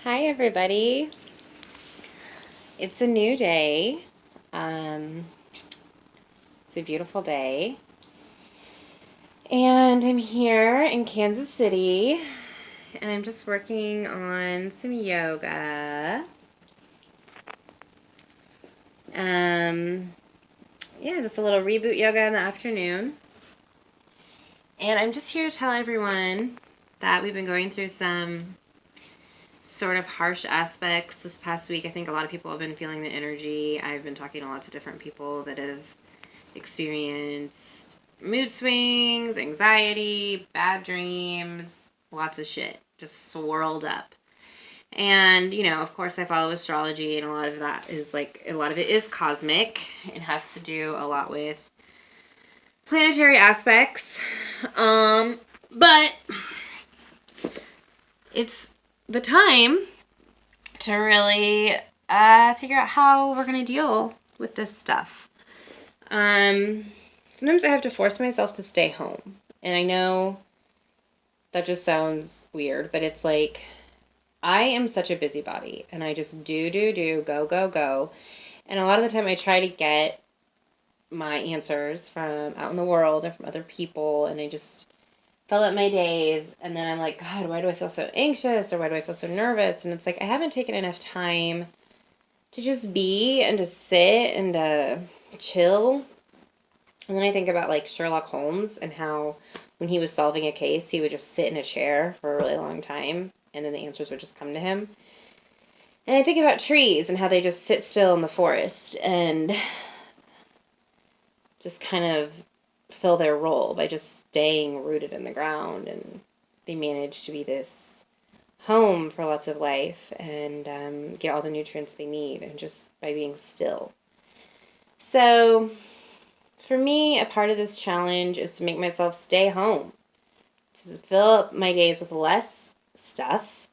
Hi, everybody. It's a new day. Um, it's a beautiful day. And I'm here in Kansas City, and I'm just working on some yoga. Um, yeah, just a little reboot yoga in the afternoon. And I'm just here to tell everyone that we've been going through some sort of harsh aspects this past week. I think a lot of people have been feeling the energy. I've been talking to lots of different people that have experienced mood swings, anxiety, bad dreams, lots of shit just swirled up. And, of course, I follow astrology, and a lot of it is cosmic. It has to do a lot with planetary aspects. But it's the time to really figure out how we're going to deal with this stuff. Sometimes I have to force myself to stay home. And I know that just sounds weird, but it's like I am such a busybody and I just do, go, go, go. And a lot of the time I try to get my answers from out in the world and from other people, and I just fill up my days, and then I'm like, God, why do I feel so anxious, or why do I feel so nervous? And it's like I haven't taken enough time to just be and to sit and to chill. And then I think about like Sherlock Holmes and how when he was solving a case, he would just sit in a chair for a really long time and then the answers would just come to him. And I think about trees and how they just sit still in the forest and just kind of fill their role by just staying rooted in the ground. And they manage to be this home for lots of life and get all the nutrients they need, and just by being still. So for me, a part of this challenge is to make myself stay home, to fill up my days with less stuff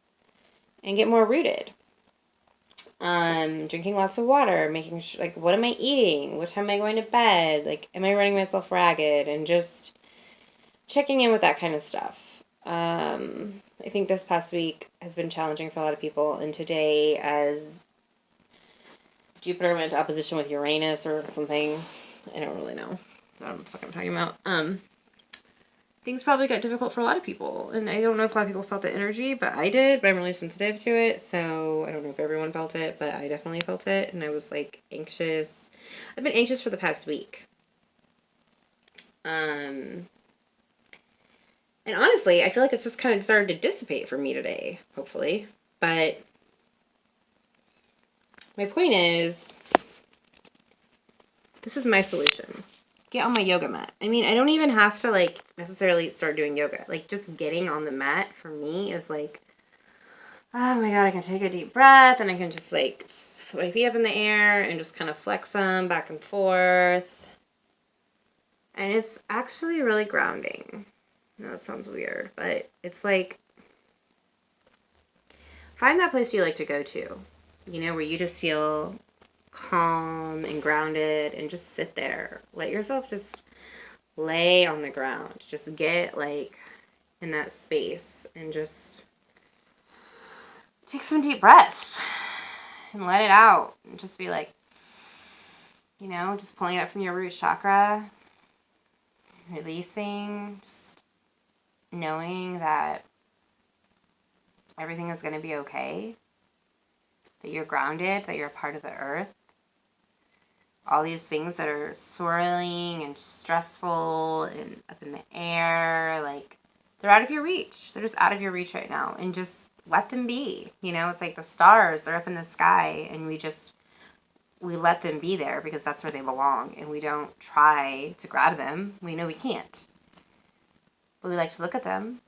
and get more rooted. Drinking lots of water, making sure, like, what am I eating? What time am I going to bed? Like, am I running myself ragged? And just checking in with that kind of stuff. I think this past week has been challenging for a lot of people, and today, as Jupiter went into opposition with Uranus or something, I don't really know. I don't know what the fuck I'm talking about. Things probably got difficult for a lot of people. And I don't know if a lot of people felt the energy, but I did. But I'm really sensitive to it. So I don't know if everyone felt it, but I definitely felt it. And I was like anxious. I've been anxious for the past week. And honestly, I feel like it's just kind of started to dissipate for me today, hopefully. But my point is, this is my solution. Get on my yoga mat. I mean, I don't even have to like necessarily start doing yoga. Like, just getting on the mat for me is like, oh my God, I can take a deep breath and I can just like put my feet up in the air and just kind of flex them back and forth. And it's actually really grounding. I know that sounds weird, but it's like, find that place you like to go to, where you just feel calm and grounded, and just sit there. Let yourself just lay on the ground. Just get like in that space and just take some deep breaths and let it out. And just be like, just pulling it up from your root chakra, releasing, just knowing that everything is going to be okay, that you're grounded, that you're a part of the earth. All these things that are swirling and stressful and up in the air, like, they're out of your reach. They're just out of your reach right now. And just let them be. It's like the stars, they're up in the sky, and we let them be there because that's where they belong. And we don't try to grab them. We know we can't. But we like to look at them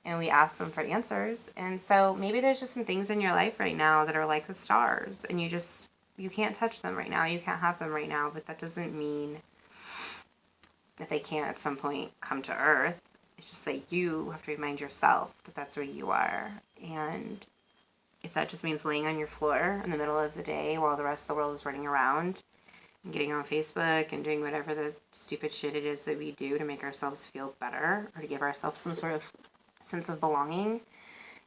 and we ask them for answers. And so maybe there's just some things in your life right now that are like the stars, and you can't touch them right now. You can't have them right now, but that doesn't mean that they can't at some point come to Earth. It's just like you have to remind yourself that that's where you are. And if that just means laying on your floor in the middle of the day while the rest of the world is running around and getting on Facebook and doing whatever the stupid shit it is that we do to make ourselves feel better or to give ourselves some sort of sense of belonging,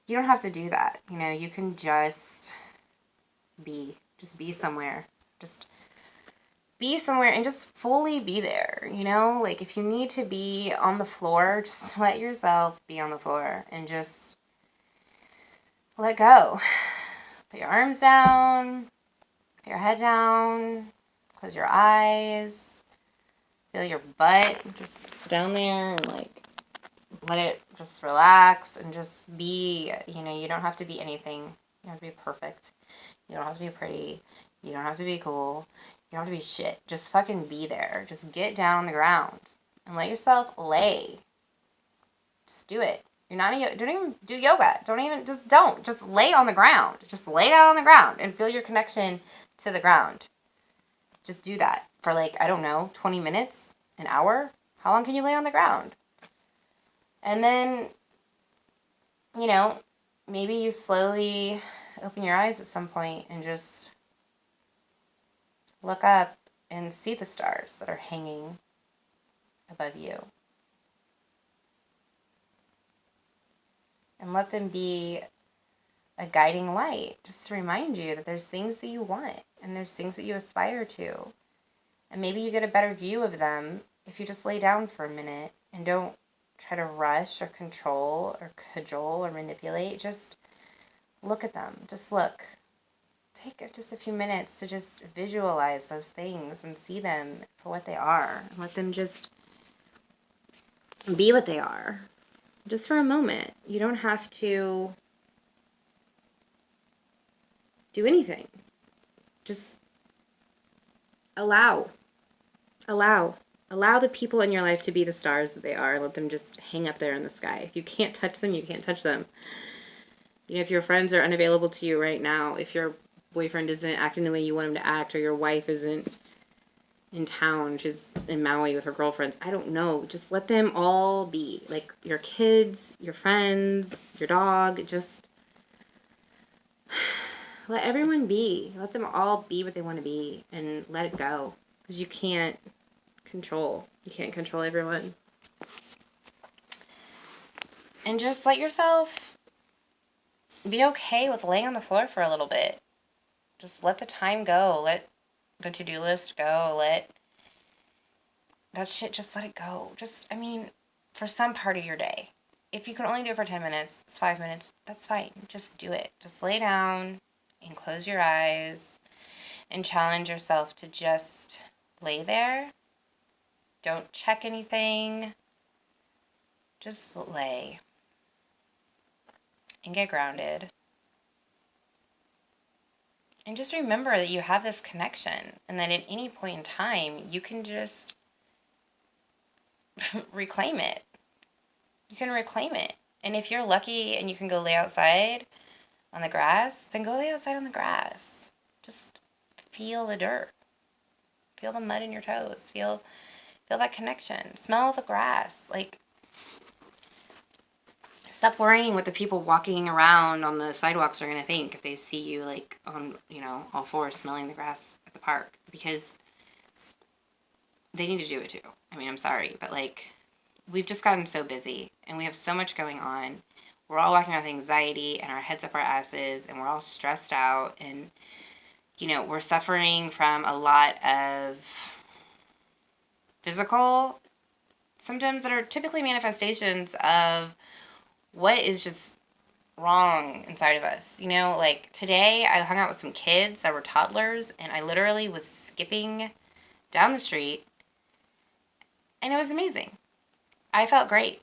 You don't have to do that. You know, you can just be. Just be somewhere. Just be somewhere and just fully be there, you know? Like, if you need to be on the floor, just let yourself be on the floor and just let go. Put your arms down, put your head down, close your eyes, feel your butt just down there and, like, let it just relax and just be, you know, you don't have to be anything. You don't have to be perfect. You don't have to be pretty. You don't have to be cool. You don't have to be shit. Just fucking be there. Just get down on the ground and let yourself lay. Just do it. You're not don't even do yoga. Just lay on the ground. Just lay down on the ground and feel your connection to the ground. Just do that for, like, I don't know, 20 minutes, an hour. How long can you lay on the ground? And then, you know, maybe you slowly open your eyes at some point and just look up and see the stars that are hanging above you. And let them be a guiding light, just to remind you that there's things that you want and there's things that you aspire to. And maybe you get a better view of them if you just lay down for a minute and don't try to rush or control or cajole or manipulate. Just look at them. Just look. Take just a few minutes to just visualize those things and see them for what they are. Let them just be what they are. Just for a moment. You don't have to do anything. Just allow the people in your life to be the stars that they are. Let them just hang up there in the sky. If you can't touch them, you can't touch them. You know, if your friends are unavailable to you right now, if your boyfriend isn't acting the way you want him to act, or your wife isn't in town, she's in Maui with her girlfriends, I don't know. Just let them all be. Like, your kids, your friends, your dog, just let everyone be. Let them all be what they want to be and let it go. Because you can't control. You can't control everyone. And just let yourself be okay with laying on the floor for a little bit. Just let the time go. Let the to-do list go. Let that shit, just let it go. Just, I mean, for some part of your day. If you can only do it for 10 minutes, it's 5 minutes, that's fine. Just do it. Just lay down and close your eyes and challenge yourself to just lay there. Don't check anything. Just lay and get grounded. And just remember that you have this connection and that at any point in time, you can just reclaim it. You can reclaim it. And if you're lucky and you can go lay outside on the grass, then go lay outside on the grass. Just feel the dirt. Feel the mud in your toes. Feel that connection. Smell the grass. Like, stop worrying what the people walking around on the sidewalks are going to think if they see you, like, on, you know, all fours smelling the grass at the park. Because they need to do it too. I mean, I'm sorry, but, like, we've just gotten so busy and we have so much going on. We're all walking around with anxiety and our heads up our asses and we're all stressed out and, you know, we're suffering from a lot of physical symptoms that are typically manifestations of what is just wrong inside of us. You know, like, today I hung out with some kids that were toddlers and I literally was skipping down the street and it was amazing. I felt great.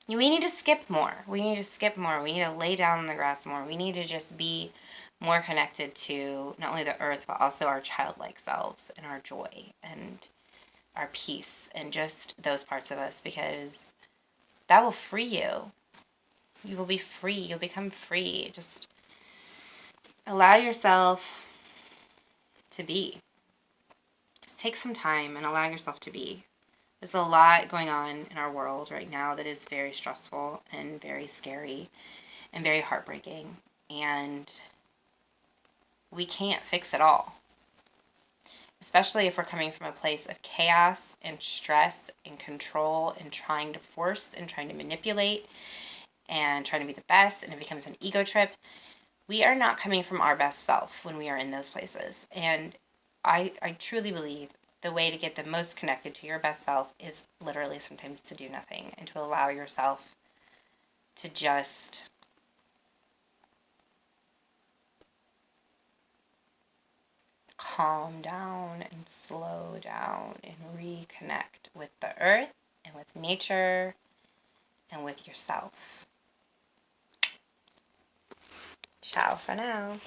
We need to skip more. We need to skip more. We need to lay down on the grass more. We need to just be more connected to not only the earth, but also our childlike selves and our joy and our peace and just those parts of us, because that will free you. You will be free. You'll become free. Just allow yourself to be. Just take some time and allow yourself to be. There's a lot going on in our world right now that is very stressful and very scary and very heartbreaking. And we can't fix it all. Especially if we're coming from a place of chaos and stress and control and trying to force and trying to manipulate and trying to be the best, and it becomes an ego trip. We are not coming from our best self when we are in those places. And I truly believe the way to get the most connected to your best self is literally sometimes to do nothing and to allow yourself to just calm down and slow down and reconnect with the earth and with nature and with yourself. Ciao for now.